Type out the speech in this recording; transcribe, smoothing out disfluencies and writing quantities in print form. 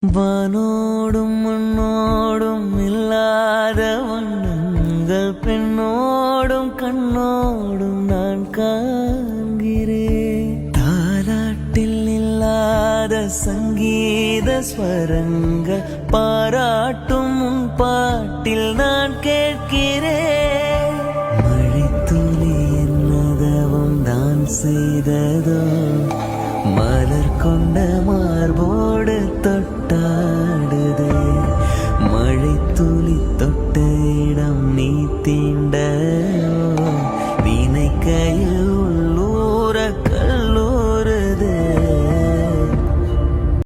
வானோடும் மண்ணோடும் இல்லாத வண்ணங்கள் பெண்ணோடும் கண்ணோடும் நான் காண்கிறேன். தாலாட்டில் இல்லாத சங்கீத ஸ்வரங்கள் பாராட்டும் உன் பாட்டில் நான் கேட்கிறேன். மழைத்துளி என்னதவும் தான் செய்ததோ, மலர் கொண்ட மார்போடு தொட்டாடுதே. மழை துளி தொட்ட இடம் நீ தீண்ட